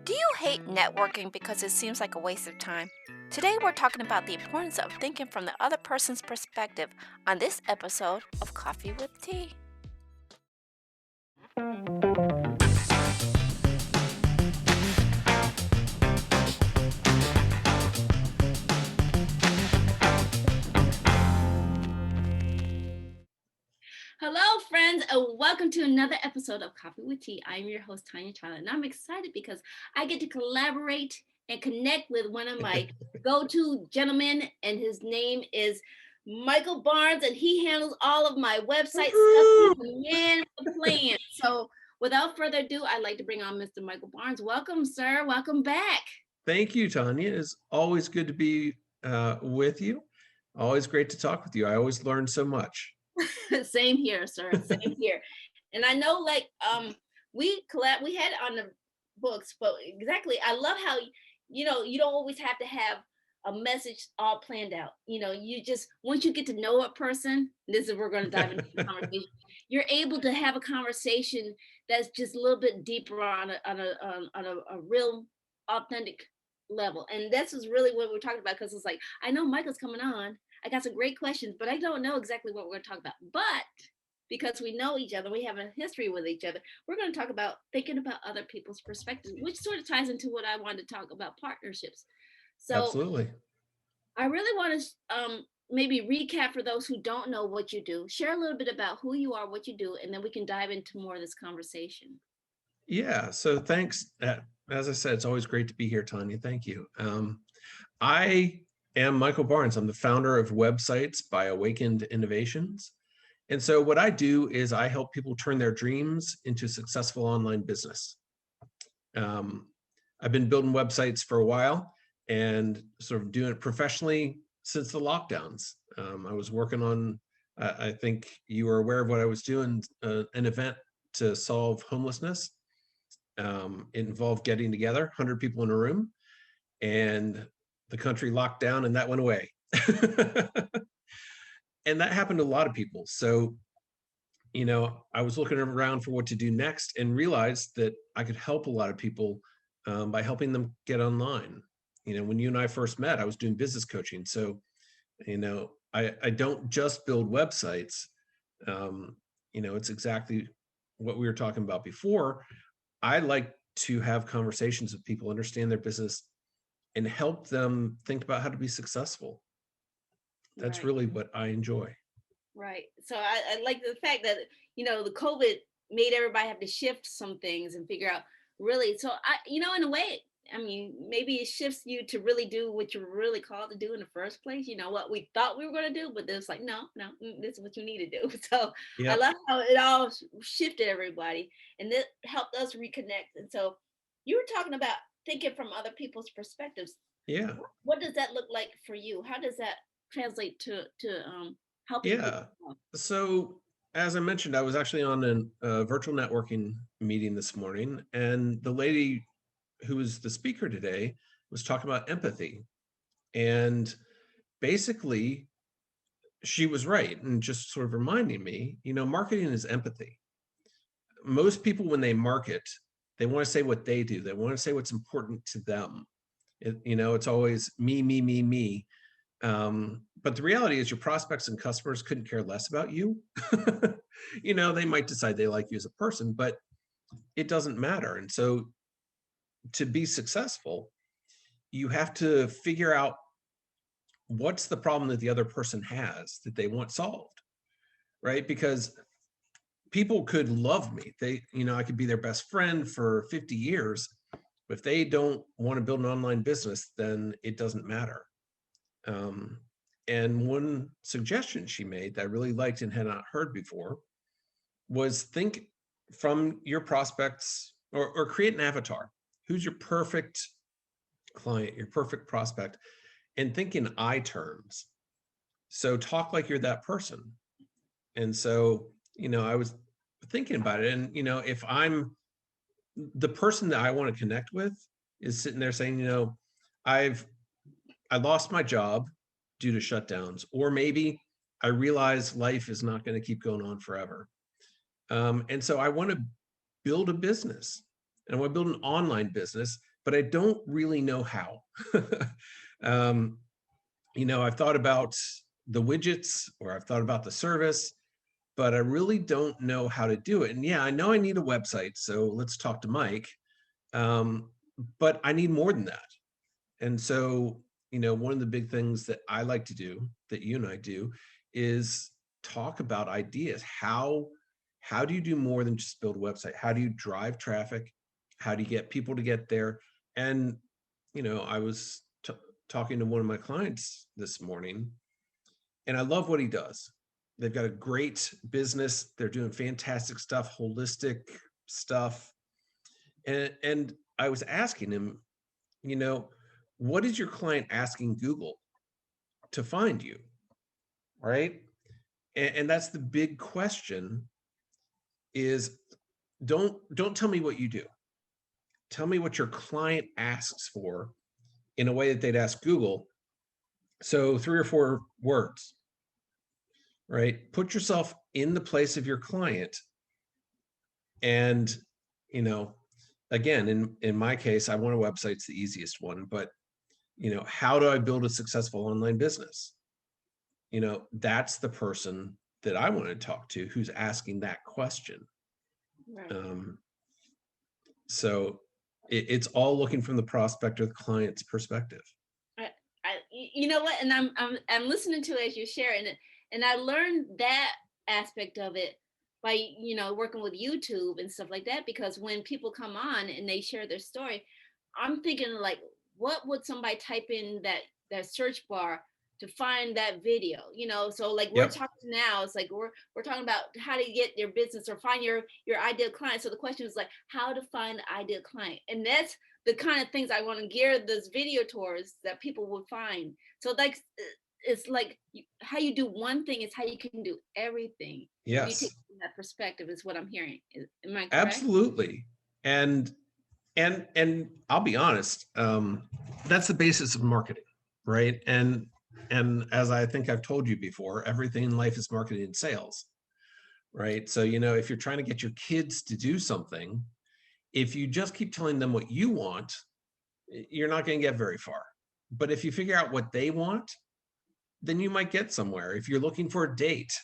Do you hate networking because it seems like a waste of time? Today, we're talking about the importance of thinking from the other person's perspective on this episode of Coffee with Tea. Hello, friends, and welcome to another episode of Coffee with Tea. I'm your host, Tonia and I'm excited because I get to collaborate and connect with one of my go-to gentlemen, and his name is Michael Barnes, and he handles all of my website stuff. He's the man with the plan. So, without further ado, I'd like to bring on Mr. Michael Barnes. Welcome, sir. Welcome back. Thank you, Tanya. It's always good to be with you. Always great to talk with you. I always learn so much. Same here, sir. Same here. And I know, like, we had on the books, but exactly, I love how you don't always have to have a message all planned out. You just, once you get to know a person, this is, we're going to dive into the conversation. You're able to have a conversation that's just a little bit deeper on a real authentic level. And this is really what we're talking about, because it's like, I know Michael's coming on. I got some great questions, but I don't know exactly what we're going to talk about. But because we know each other, we have a history with each other, we're going to talk about thinking about other people's perspectives, which sort of ties into what I wanted to talk about, partnerships. So Absolutely. I really want to maybe recap for those who don't know what you do, share a little bit about who you are, what you do, and then we can dive into more of this conversation. Yeah. So thanks. As I said, it's always great to be here, Tanya. Thank you. I am Michael Barnes. I'm the founder of websites by Awakened Innovations. And so what I do is I help people turn their dreams into successful online business. I've been building websites for a while and sort of doing it professionally since the lockdowns. I was working on, I think you were aware of what I was doing, an event to solve homelessness. It involved getting together, 100 people in a room, and the country locked down and that went away. And that happened to a lot of people. So, I was looking around for what to do next and realized that I could help a lot of people by helping them get online. When you and I first met, I was doing business coaching. So, I don't just build websites. It's exactly what we were talking about before. I like to have conversations with people, understand their business, and help them think about how to be successful. That's Right. really what I enjoy. Right. So I like the fact that, the COVID made everybody have to shift some things and figure out really. So in a way, I mean, maybe it shifts you to really do what you're really called to do in the first place. What we thought we were going to do, but it's like, no, this is what you need to do. So I Yep. love how it all shifted everybody, and it helped us reconnect. And so you were talking about thinking from other people's perspectives. Yeah. What does that look like for you? How does that translate to helping Yeah. people? So, as I mentioned, I was actually on a virtual networking meeting this morning, and the lady who was the speaker today was talking about empathy. And basically, she was right, and just sort of reminding me, marketing is empathy. Most people, when they market, they want to say what they do, they want to say what's important to them. It's always me, me, me, me. But the reality is your prospects and customers couldn't care less about you. They might decide they like you as a person, but it doesn't matter. And so to be successful, you have to figure out what's the problem that the other person has that they want solved, right? Because people could love me. I could be their best friend for 50 years. But if they don't want to build an online business, then it doesn't matter. And one suggestion she made that I really liked and had not heard before was think from your prospects, or create an avatar. Who's your perfect client, your perfect prospect, and think in I terms. So talk like you're that person. And so, I was thinking about it. And, if I'm the person that I want to connect with is sitting there saying, I lost my job due to shutdowns, or maybe I realize life is not going to keep going on forever. And so I want to build a business. and I want to build an online business, but I don't really know how. I've thought about the widgets, or I've thought about the service, but I really don't know how to do it. And yeah, I know I need a website, so let's talk to Mike. But I need more than that. And so, one of the big things that I like to do, that you and I do, is talk about ideas. How do you do more than just build a website? How do you drive traffic? How do you get people to get there? And, I was talking to one of my clients this morning, and I love what he does. They've got a great business. They're doing fantastic stuff, holistic stuff. And I was asking him, what is your client asking Google to find you? Right. And that's the big question, is don't tell me what you do. Tell me what your client asks for in a way that they'd ask Google. So 3 or 4 words, right? Put yourself in the place of your client. And, again, in my case, I want a website's the easiest one, but, how do I build a successful online business? That's the person that I want to talk to, who's asking that question. Right. So it's all looking from the prospect or the client's perspective. You know what? And I'm listening to it as you share, and I learned that aspect of it by working with YouTube and stuff like that. Because when people come on and they share their story, I'm thinking like, what would somebody type in that search bar to find that video? So like we're Yep. talking now, it's like we're talking about how to get your business or find your ideal client. So the question is like, how to find the ideal client, and that's the kind of things I want to gear this video towards, that people will find. So like, it's like how you do one thing is how you can do everything. Yes. If you take that perspective, is what I'm hearing. Am I correct? Absolutely. And I'll be honest, that's the basis of marketing, right? And as I think I've told you before, everything in life is marketing and sales, right? So, if you're trying to get your kids to do something, if you just keep telling them what you want, you're not going to get very far. But if you figure out what they want, then you might get somewhere. If you're looking for a date,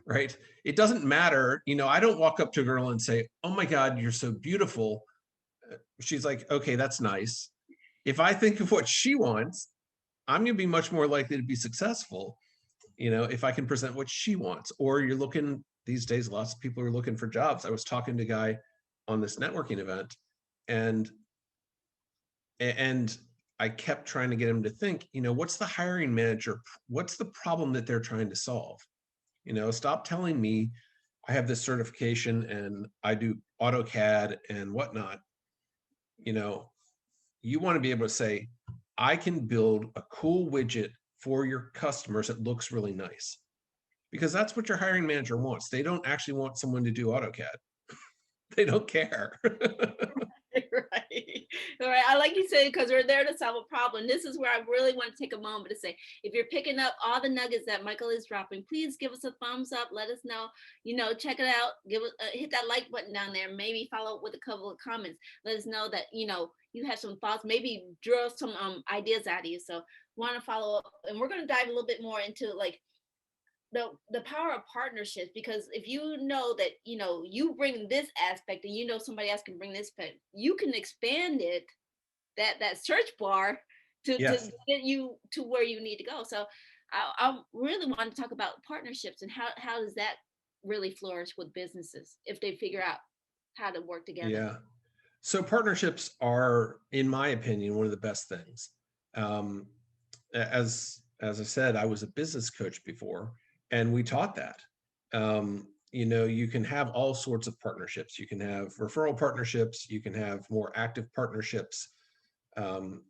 right? It doesn't matter. I don't walk up to a girl and say, "Oh my God, you're so beautiful." She's like, "Okay, that's nice." If I think of what she wants, I'm going to be much more likely to be successful, if I can present what she wants. Or you're looking, these days, lots of people are looking for jobs. I was talking to a guy on this networking event, and I kept trying to get him to think, what's the hiring manager, what's the problem that they're trying to solve? Stop telling me I have this certification and I do AutoCAD and whatnot. You want to be able to say, I can build a cool widget for your customers that looks really nice, because that's what your hiring manager wants. They don't actually want someone to do AutoCAD. They don't care. Right. I like you said, because we're there to solve a problem. This is where I really want to take a moment to say, if you're picking up all the nuggets that Michael is dropping, please give us a thumbs up. Let us know, check it out. Give it, hit that like button down there. Maybe follow up with a couple of comments. Let us know that, you have some thoughts, maybe draw some ideas out of you. So want to follow up, and we're going to dive a little bit more into like the power of partnerships, because if you know that you bring this aspect and somebody else can bring this aspect, you can expand it, that search bar to get you to where you need to go. So I really want to talk about partnerships and how does that really flourish with businesses if they figure out how to work together. Yeah. So partnerships are, in my opinion, one of the best things. As I said, I was a business coach before, and we taught that. You can have all sorts of partnerships. You can have referral partnerships. You can have more active partnerships. And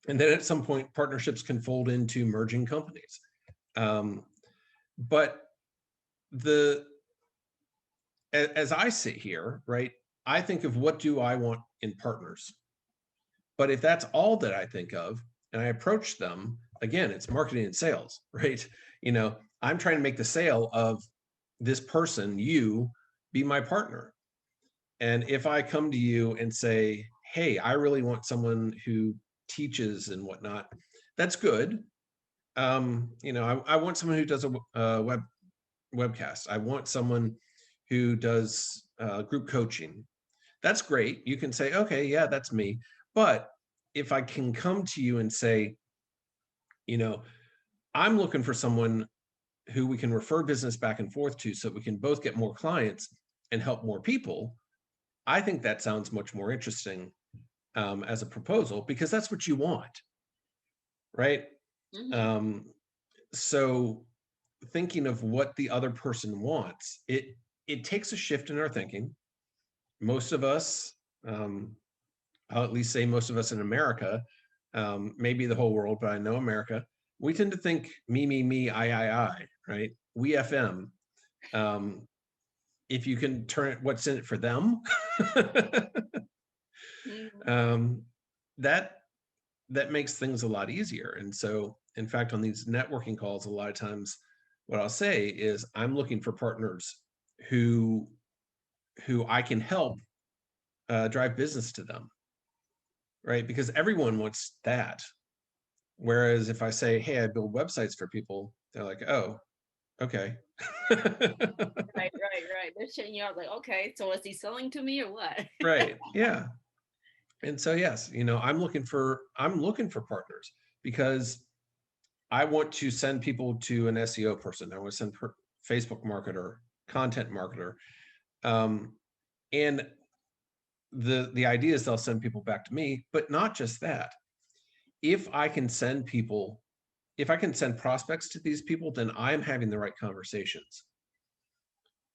then at some point, partnerships can fold into merging companies. But as I sit here, right, I think of what do I want in partners. But if that's all that I think of, and I approach them, again, it's marketing and sales, right? I'm trying to make the sale of this person, you be my partner. And if I come to you and say, hey, I really want someone who teaches and whatnot, that's good. I want someone who does a webcast. I want someone who does group coaching. That's great. You can say, okay, yeah, that's me. But if I can come to you and say, I'm looking for someone who we can refer business back and forth to so we can both get more clients and help more people, I think that sounds much more interesting as a proposal, because that's what you want, right? Mm-hmm. So thinking of what the other person wants, it takes a shift in our thinking. Most of us, I'll at least say most of us in America, maybe the whole world, but I know America, we tend to think me, I, right? We FM. If you can turn it, what's in it for them, Mm-hmm. that that makes things a lot easier. And so, in fact, on these networking calls, a lot of times, what I'll say is, I'm looking for partners who I can help drive business to them, right? Because everyone wants that. Whereas if I say, hey, I build websites for people, they're like, oh, okay. Right. They're shutting you out like, okay, so is he selling to me or what? Right. Yeah. And so, yes, I'm looking for partners, because I want to send people to an SEO person. I want to send Facebook marketer, content marketer. And the idea is they'll send people back to me, but not just that. If I can send prospects to these people, then I'm having the right conversations,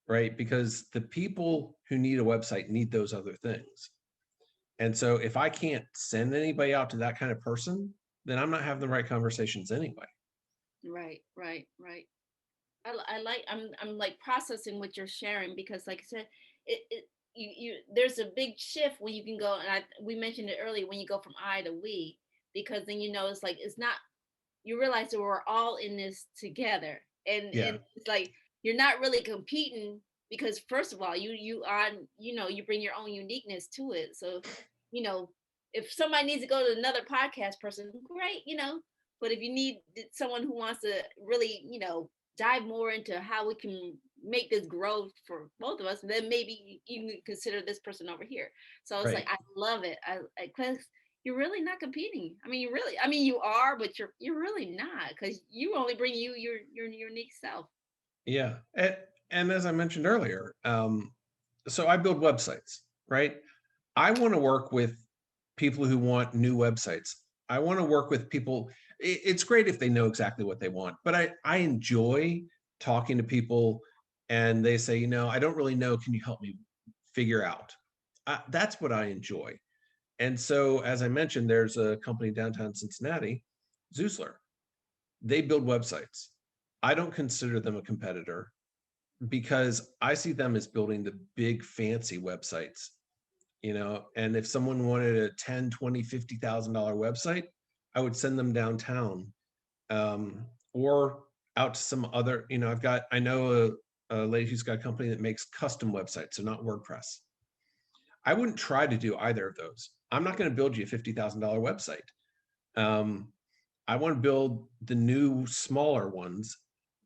right? Because the people who need a website need those other things. And so if I can't send anybody out to that kind of person, then I'm not having the right conversations anyway. Right. I'm like processing what you're sharing, because like I said, you there's a big shift when you can go, and we mentioned it earlier, when you go from I to we, because then it's like, it's not, you realize that we're all in this together, Yeah. and it's like you're not really competing, because first of all, you are, you bring your own uniqueness to it. So you know if somebody needs to go to another podcast person, great, but if you need someone who wants to really dive more into how we can make this grow for both of us, then maybe you can consider this person over here. So it's like, Right. I love it. Cause you're really not competing. You are, but you're really not, because you only bring your unique self. Yeah. And as I mentioned earlier, so I build websites, right? I want to work with people who want new websites. I want to work with people. It's great if they know exactly what they want, but I enjoy talking to people and they say, I don't really know. Can you help me figure out? That's what I enjoy. And so, as I mentioned, there's a company downtown Cincinnati, Zeusler. They build websites. I don't consider them a competitor, because I see them as building the big fancy websites, and if someone wanted a 10, 20, $50,000 website, I would send them downtown, or out to some other, I know a lady who's got a company that makes custom websites, so not WordPress. I wouldn't try to do either of those. I'm not going to build you a $50,000 website. I want to build the new, smaller ones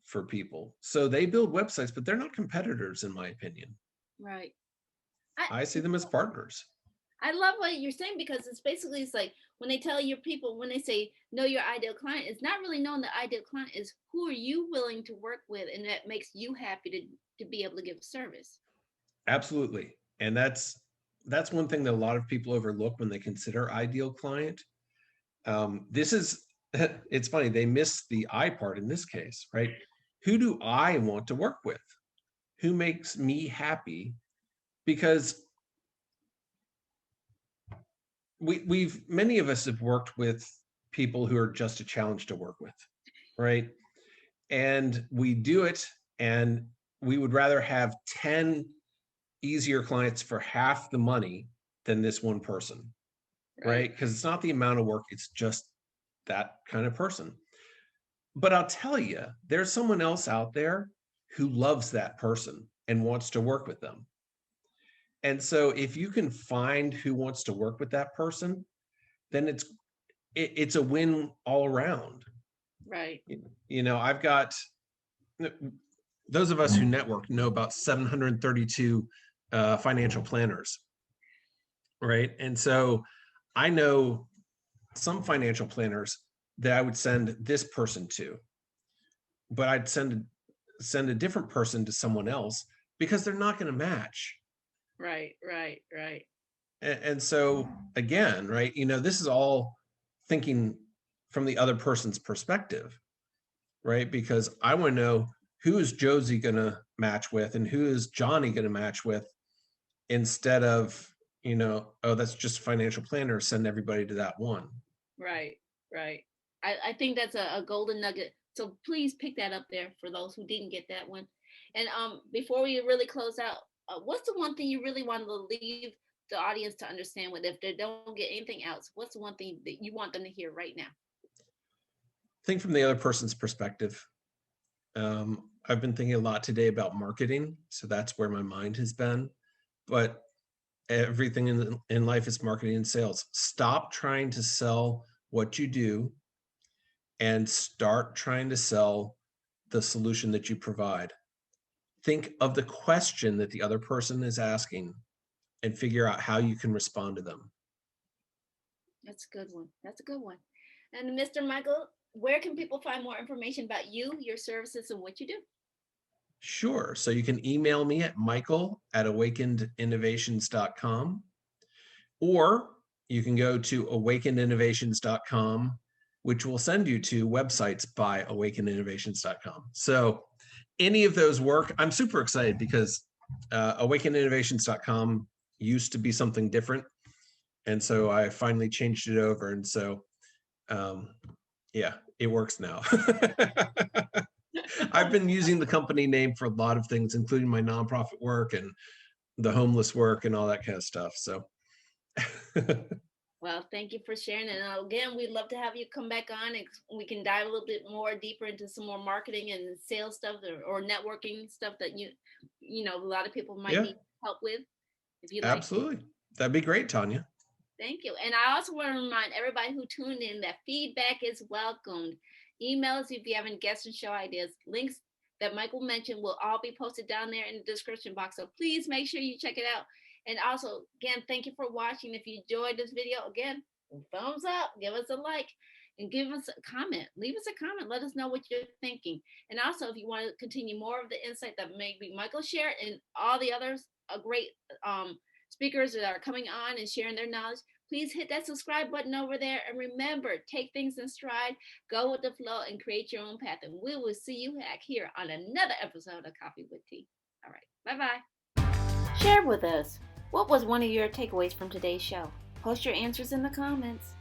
for people. So they build websites, but they're not competitors, in my opinion. Right. I see them as partners. I love what you're saying, because it's like when they tell your people, when they say know your ideal client, it's not really knowing the ideal client, is who are you willing to work with, and that makes you happy to be able to give service. Absolutely. And that's one thing that a lot of people overlook when they consider ideal client. This is it's funny, they miss the I part in this case, right? Who do I want to work with? Who makes me happy? Because many of us have worked with people who are just a challenge to work with, right? And we do it, and we would rather have 10 easier clients for half the money than this one person, right? Because it's not the amount of work, it's just that kind of person. But I'll tell you, there's someone else out there who loves that person and wants to work with them. And so if you can find who wants to work with that person, then it's a win all around. Right. I've got, those of us who network know about 732 financial planners, right? And so I know some financial planners that I would send this person to, but I'd send a different person to someone else because they're not going to match. Right. And so again, right, this is all thinking from the other person's perspective, right? Because I want to know, who is Josie going to match with and who is Johnny going to match with, instead of, oh, that's just a financial planner, send everybody to that one. Right. I think that's a golden nugget. So please pick that up there for those who didn't get that one. And before we really close out, what's the one thing you really want to leave the audience to understand with, if they don't get anything else? What's the one thing that you want them to hear right now? Think from the other person's perspective. I've been thinking a lot today about marketing, so that's where my mind has been. But everything in life is marketing and sales. Stop trying to sell what you do and start trying to sell the solution that you provide. Think of the question that the other person is asking and figure out how you can respond to them. That's a good one. And Mr. Michael, where can people find more information about you, your services, and what you do? Sure. So you can email me at michael@awakenedinnovations.com, or you can go to awakenedinnovations.com, which will send you to websites by awakenedinnovations.com. So any of those work. I'm super excited because awakenedinnovations.com used to be something different. And so I finally changed it over. And so, yeah, it works now. I've been using the company name for a lot of things, including my nonprofit work and the homeless work and all that kind of stuff. So. Well, thank you for sharing. And again, we'd love to have you come back on and we can dive a little bit more deeper into some more marketing and sales stuff, or networking stuff that a lot of people might need help with. If you like. Absolutely. That'd be great, Tonia. Thank you. And I also want to remind everybody who tuned in that feedback is welcomed. Email us if you have any guest and show ideas. Links that Michael mentioned will all be posted down there in the description box. So please make sure you check it out. And also, again, thank you for watching. If you enjoyed this video, again, thumbs up, give us a like, and give us a comment. Leave us a comment. Let us know what you're thinking. And also, if you want to continue more of the insight that maybe Michael shared and all the others great speakers that are coming on and sharing their knowledge, please hit that subscribe button over there. And remember, take things in stride, go with the flow, and create your own path. And we will see you back here on another episode of Coffee with Tea. All right. Bye-bye. Share with us, what was one of your takeaways from today's show? Post your answers in the comments.